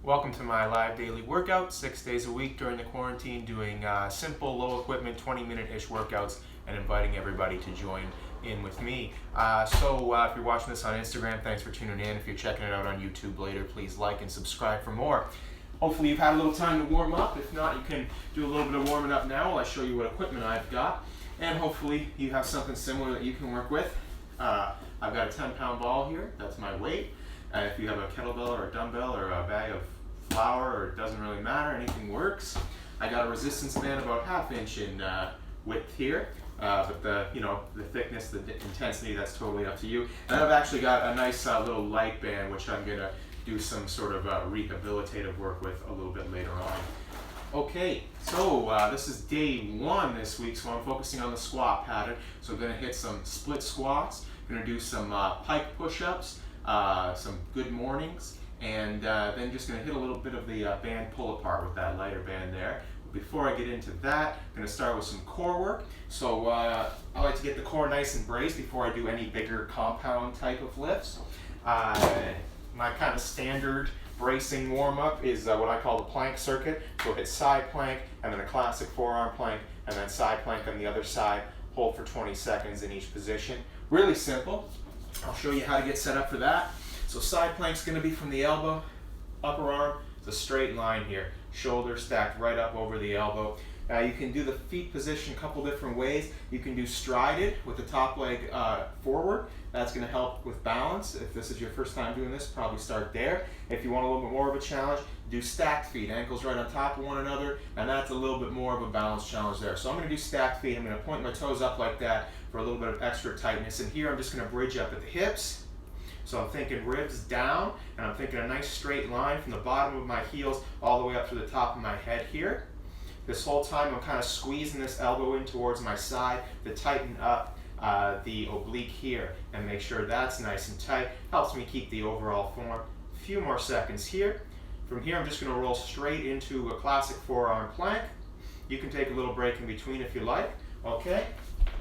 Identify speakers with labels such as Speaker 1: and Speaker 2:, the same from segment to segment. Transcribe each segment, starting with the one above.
Speaker 1: Welcome to my live daily workout, 6 days a week during the quarantine, doing simple, low equipment, 20-minute-ish workouts and inviting everybody to join in with me. If you're watching this on Instagram, thanks for tuning in. If you're checking it out on YouTube later, please like and subscribe for more. Hopefully you've had a little time to warm up. If not, you can do a little bit of warming up now while I show you what equipment I've got. And hopefully you have something similar that you can work with. I've got a 10-pound ball here, that's my weight. If you have a kettlebell or a dumbbell or a bag of flour, or it doesn't really matter, anything works. I got a resistance band about 1/2 inch in width here, but the thickness, the intensity, that's totally up to you. And I've actually got a nice little light band, which I'm gonna do some sort of rehabilitative work with a little bit later on. Okay, so this is day 1 this week, so I'm focusing on the squat pattern. So I'm gonna hit some split squats, gonna do some pike push-ups, some good mornings, and then just going to hit a little bit of the band pull apart with that lighter band there. Before I get into that, I'm going to start with some core work. So I like to get the core nice and braced before I do any bigger compound type of lifts. My kind of standard bracing warm-up is what I call the plank circuit. So hit side plank, and then a classic forearm plank, and then side plank on the other side. Hold for 20 seconds in each position. Really simple. I'll show you how to get set up for that. So side plank's going to be from the elbow, upper arm, it's a straight line here. Shoulder stacked right up over the elbow. You can do the feet position a couple different ways. You can do strided with the top leg forward. That's going to help with balance. If this is your first time doing this, probably start there. If you want a little bit more of a challenge, do stacked feet, ankles right on top of one another, and that's a little bit more of a balance challenge there. So I'm going to do stacked feet. I'm going to point my toes up like that for a little bit of extra tightness. And here I'm just going to bridge up at the hips. So I'm thinking ribs down, and I'm thinking a nice straight line from the bottom of my heels all the way up to the top of my head here. This whole time I'm kind of squeezing this elbow in towards my side to tighten up the oblique here and make sure that's nice and tight. Helps me keep the overall form. A few more seconds here. From here I'm just going to roll straight into a classic forearm plank. You can take a little break in between if you like. Okay.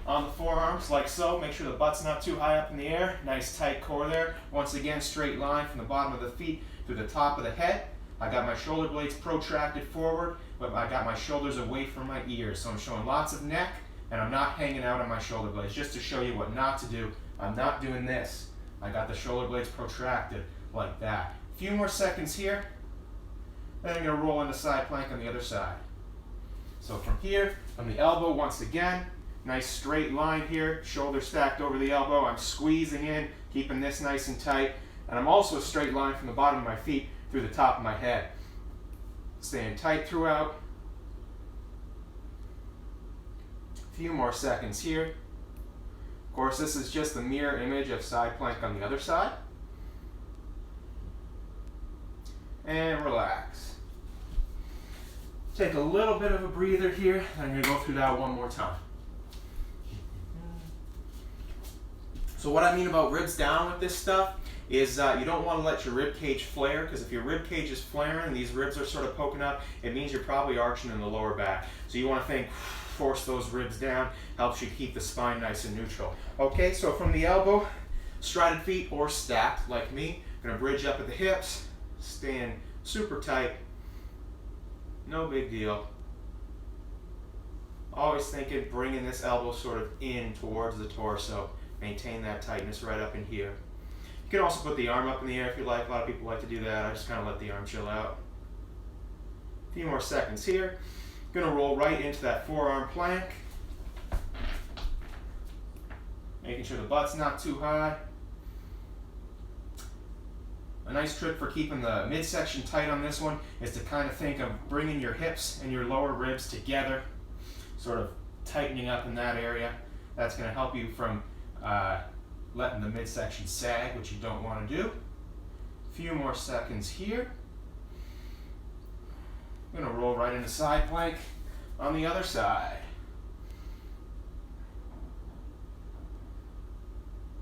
Speaker 1: On the forearms, like so. Make sure the butt's not too high up in the air. Nice tight core there. Once again, straight line from the bottom of the feet to the top of the head. I got my shoulder blades protracted forward, but I got my shoulders away from my ears. So I'm showing lots of neck, and I'm not hanging out on my shoulder blades. Just to show you what not to do, I'm not doing this. I got the shoulder blades protracted like that. A few more seconds here. Then I'm going to roll into side plank on the other side. So from here, from the elbow, once again, nice straight line here, shoulder stacked over the elbow. I'm squeezing in, keeping this nice and tight. And I'm also a straight line from the bottom of my feet through the top of my head. Staying tight throughout. A few more seconds here. Of course, this is just the mirror image of side plank on the other side. And relax. Take a little bit of a breather here. I'm going to go through that one more time. So what I mean about ribs down with this stuff is you don't want to let your rib cage flare, because if your rib cage is flaring and these ribs are sort of poking up, it means you're probably arching in the lower back. So you want to think, force those ribs down, helps you keep the spine nice and neutral. Okay, so from the elbow, strided feet or stacked like me, gonna bridge up at the hips, staying super tight, no big deal. Always thinking, bringing this elbow sort of in towards the torso. Maintain that tightness right up in here. You can also put the arm up in the air if you like. A lot of people like to do that. I just kind of let the arm chill out. A few more seconds here. Going to roll right into that forearm plank. Making sure the butt's not too high. A nice trick for keeping the midsection tight on this one is to kind of think of bringing your hips and your lower ribs together, sort of tightening up in that area. That's going to help you from letting the midsection sag, which you don't want to do. A few more seconds here. I'm going to roll right into side plank on the other side.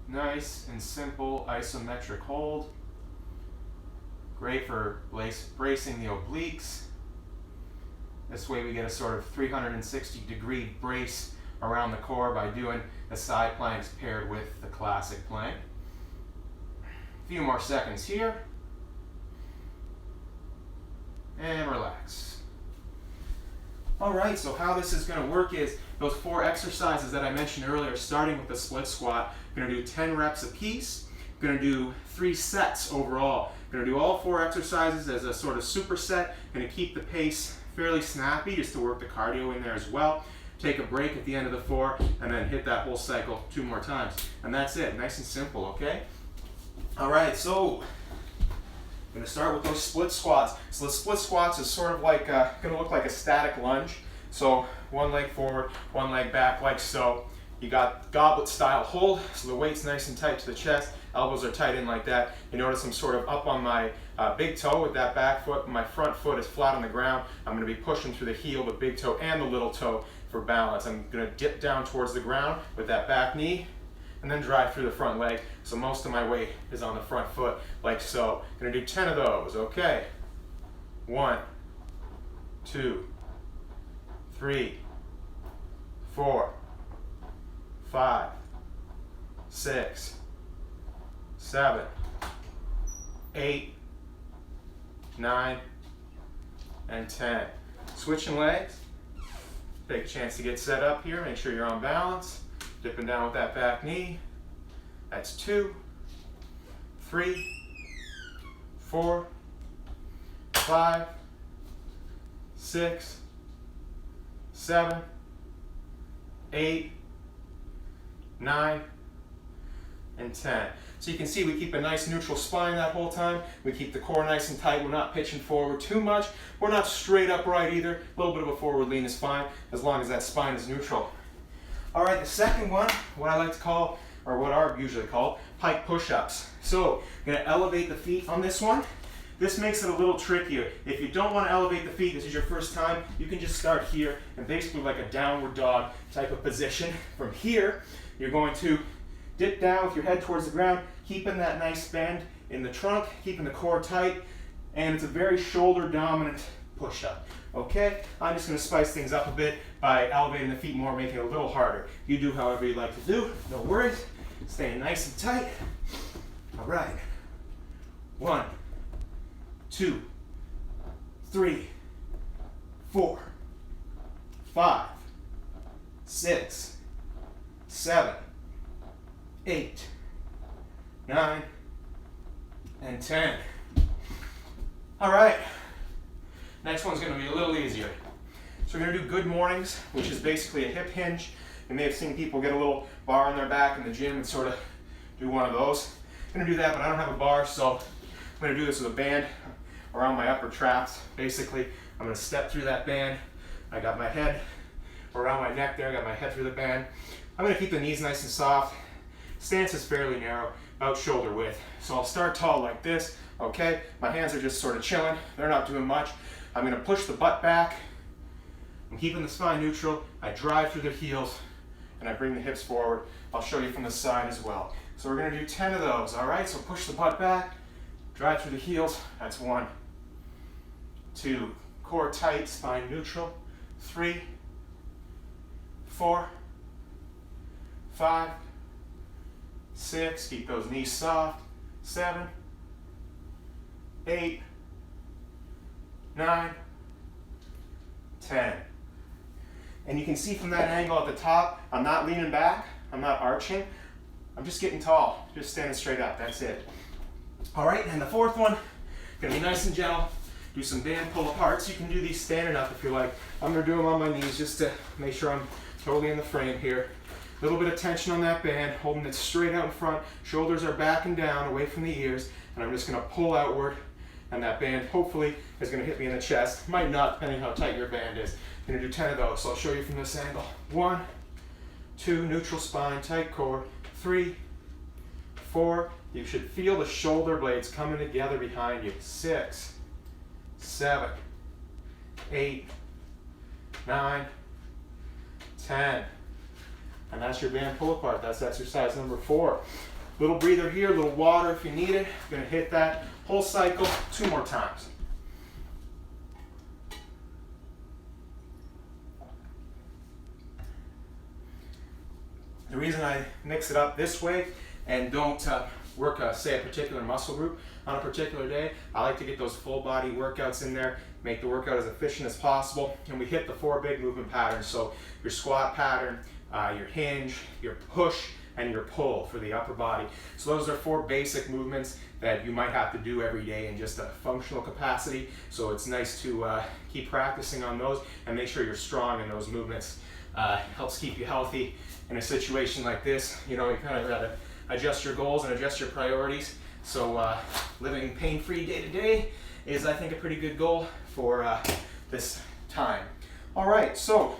Speaker 1: Nice and simple isometric hold. Great for bracing the obliques. This way we get a sort of 360-degree brace around the core by doing the side planks paired with the classic plank. A few more seconds here. and relax. All right, so how this is going to work is those 4 exercises that I mentioned earlier, starting with the split squat. We're going to do 10 reps apiece. We're going to do 3 sets overall. We're going to do all 4 exercises as a sort of superset. Going to keep the pace fairly snappy just to work the cardio in there as well. Take a break at the end of the 4 and then hit that whole cycle 2 more times. And that's it, nice and simple, okay? All right, so I'm going to start with those split squats. So the split squats is sort of like, going to look like a static lunge. So one leg forward, one leg back like so. You got goblet style hold, so the weight's nice and tight to the chest. Elbows are tight in like that. You notice I'm sort of up on my big toe with that back foot. My front foot is flat on the ground. I'm going to be pushing through the heel, the big toe, and the little toe for balance. I'm going to dip down towards the ground with that back knee and then drive through the front leg. So most of my weight is on the front foot like so. Going to do 10 of those, okay? 1, 2, 3, 4, 5, 6, 7, 8, 9, and 10. Switching legs. Take a chance to get set up here. Make sure you're on balance. Dipping down with that back knee. That's 2, 3, 4, 5, 6, 7, 8, 9, and 10. So you can see we keep a nice neutral spine that whole time. We keep the core nice and tight. We're not pitching forward too much. We're not straight upright either. A little bit of a forward lean is fine as long as that spine is neutral. All right, the second one, what I like to call, or what are usually called, pike push-ups. So I'm going to elevate the feet on this one. This makes it a little trickier. If you don't want to elevate the feet, this is your first time, you can just start here and basically like a downward dog type of position. From here, you're going to dip down with your head towards the ground, keeping that nice bend in the trunk, keeping the core tight, and it's a very shoulder dominant push-up. Okay, I'm just going to spice things up a bit by elevating the feet more, making it a little harder. You do however you like to do, no worries. Staying nice and tight. All right. 1, 2, 3, 4, 5, 6, 7, 8, 9, and 10. All right. Next one's going to be a little easier. So we're going to do good mornings, which is basically a hip hinge. You may have seen people get a little bar on their back in the gym and sort of do one of those. I'm going to do that, but I don't have a bar, so I'm going to do this with a band around my upper traps. Basically, I'm going to step through that band. I got my head around my neck there. I got my head through the band. I'm going to keep the knees nice and soft. Stance is fairly narrow, about shoulder width. So I'll start tall like this, okay? My hands are just sort of chilling. They're not doing much. I'm going to push the butt back. I'm keeping the spine neutral. I drive through the heels, and I bring the hips forward. I'll show you from the side as well. So we're going to do 10 of those, all right? So push the butt back, drive through the heels. That's 1, 2, core tight, spine neutral. 3, 4, 5, 6, keep those knees soft. 7, 8, 9, 10. And you can see from that angle at the top, I'm not leaning back, I'm not arching, I'm just getting tall, just standing straight up, that's it. All right, and the fourth one, gonna be nice and gentle, do some band pull aparts. You can do these standing up if you like. I'm gonna do them on my knees just to make sure I'm totally in the frame here. A little bit of tension on that band, holding it straight out in front, shoulders are back and down, away from the ears, and I'm just gonna pull outward, and that band hopefully is gonna hit me in the chest. Might not, depending how tight your band is. I'm gonna do 10 of those, so I'll show you from this angle. 1, 2, neutral spine, tight core. 3, 4, you should feel the shoulder blades coming together behind you. 6, 7, 8, 9, 10. And that's your band pull apart. That's exercise number 4. Little breather here, little water if you need it. I'm gonna hit that whole cycle 2 more times. The reason I mix it up this way and don't work, say, a particular muscle group on a particular day, I like to get those full body workouts in there, make the workout as efficient as possible, and we hit the 4 big movement patterns. So your squat pattern, your hinge, your push, and your pull for the upper body. So those are 4 basic movements that you might have to do every day in just a functional capacity. So it's nice to keep practicing on those and make sure you're strong in those movements. Helps keep you healthy in a situation like this. You know, you kind of gotta adjust your goals and adjust your priorities. So living pain-free day to day is, I think, a pretty good goal for this time. All right, so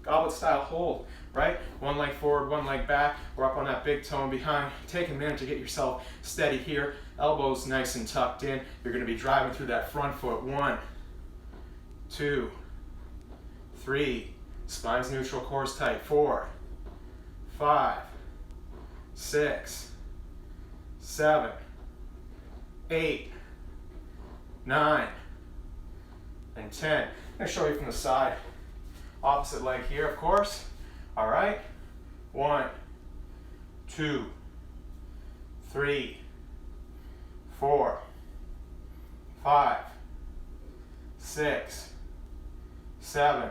Speaker 1: goblet style hold, right? One leg forward, one leg back. We're up on that big toe and behind. Take a minute to get yourself steady here. Elbows nice and tucked in. You're gonna be driving through that front foot. 1, 2, 3. Spine's neutral, core's tight. 4, 5, 6, 7, 8, 9, and 10. I'm gonna show you from the side. Opposite leg here, of course. All right. 1, 2, 3, 4, 5, 6, 7,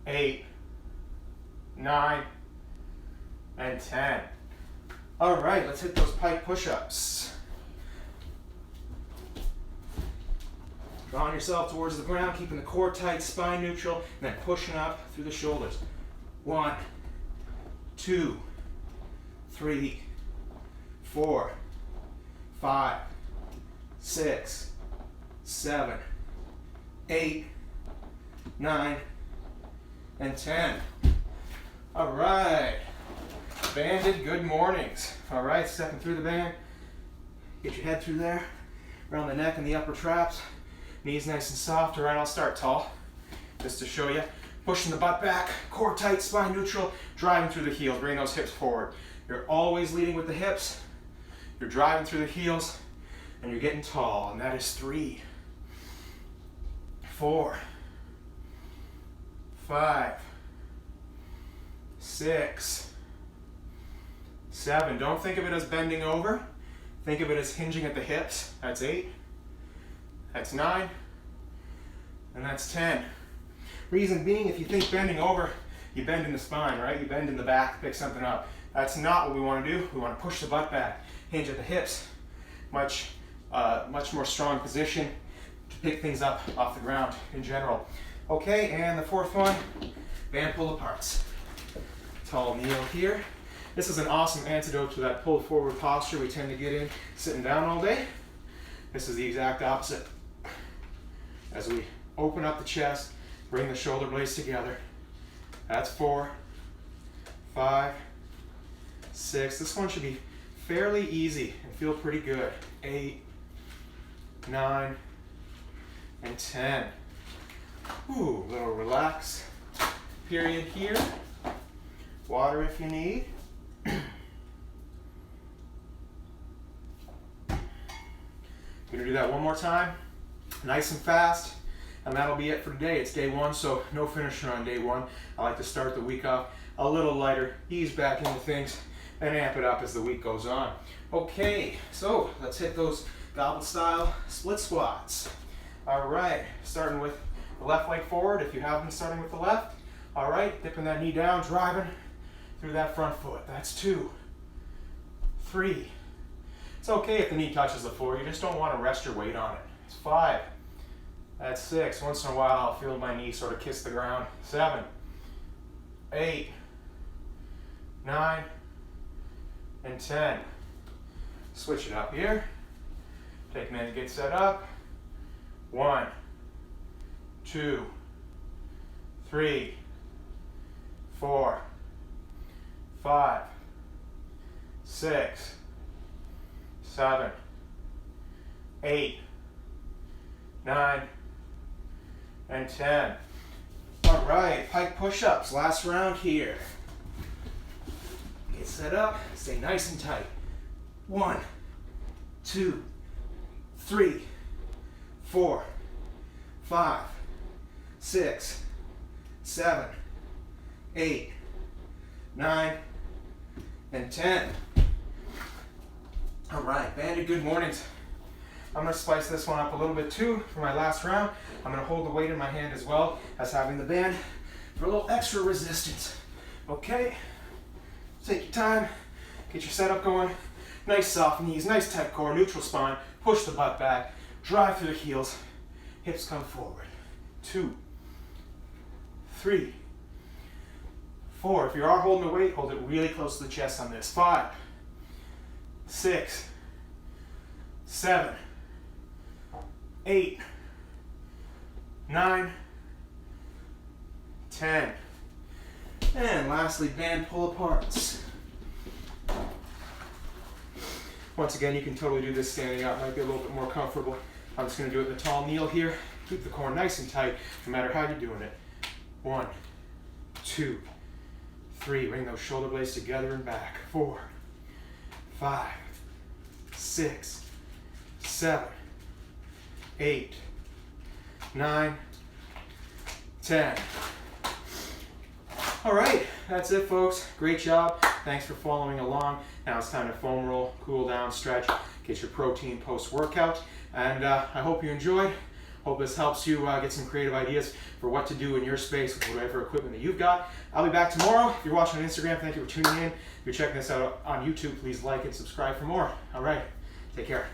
Speaker 1: 8, 9, and 10. All right, let's hit those pike push-ups. Drawing yourself towards the ground, keeping the core tight, spine neutral, and then pushing up through the shoulders. 1, 2, 3, 4, 5, 6, 7, 8, 9, and 10. All right, banded good mornings. All right, stepping through the band. Get your head through there, around the neck and the upper traps. Knees nice and soft. All right, I'll start tall, just to show you. Pushing the butt back, core tight, spine neutral, driving through the heels. Bring those hips forward. You're always leading with the hips. You're driving through the heels, and you're getting tall. And that is 3, 4, 5, 6, 7. Don't think of it as bending over. Think of it as hinging at the hips. That's 8. That's 9. And that's 10. Reason being, if you think bending over, you bend in the spine, right? You bend in the back to pick something up. That's not what we want to do. We want to push the butt back, hinge at the hips. Much more strong position to pick things up off the ground in general. Okay, and the 4th one, band pull aparts. Tall kneel here. This is an awesome antidote to that pull forward posture we tend to get in sitting down all day. This is the exact opposite. As we open up the chest, bring the shoulder blades together. That's 4, 5, 6. This one should be fairly easy and feel pretty good. 8, 9, and 10. Ooh, little relax period here. Water if you need. Gonna do that one more time, nice and fast, and that'll be it for today. It's day 1, so no finisher on day 1. I like to start the week off a little lighter, ease back into things, and amp it up as the week goes on. Okay, so let's hit those goblet style split squats. All right, starting with the left leg forward if you have been starting with the left. All right, dipping that knee down, driving through that front foot. That's 2, 3. It's okay if the knee touches the floor. You just don't want to rest your weight on it. It's 5. That's 6. Once in a while, I'll feel my knee sort of kiss the ground. 7, 8, 9, and 10. Switch it up here. Take a minute to get set up. 1, 2, 3, 4, 5, 6, 7, 8, 9, and 10. All right, pike push-ups, last round here. Get set up, stay nice and tight. 1, 2, 3, 4, 5, 6, 7, 8, 9, and 10. All right, banded good mornings. I'm gonna spice this one up a little bit too for my last round. I'm gonna hold the weight in my hand as well as having the band for a little extra resistance. Okay, take your time, get your setup going. Nice soft knees, nice tight core, neutral spine. Push the butt back, drive through the heels, hips come forward. 2, 3, 4. If you are holding the weight, hold it really close to the chest on this. 5, 6, 7, 8, 9, 10. And lastly, band pull aparts. Once again, you can totally do this standing up, might be a little bit more comfortable. I'm just going to do it in the tall kneel here. Keep the core nice and tight, no matter how you're doing it. 1, 2, 3. Bring those shoulder blades together and back. 4, 5, 6, 7, 8, 9, 10. All right, that's it, folks. Great job. Thanks for following along. Now it's time to foam roll, cool down, stretch, get your protein post-workout. And I hope you enjoyed. Hope this helps you get some creative ideas for what to do in your space with whatever equipment that you've got. I'll be back tomorrow. If you're watching on Instagram, thank you for tuning in. If you're checking this out on YouTube, please like and subscribe for more. All right, take care.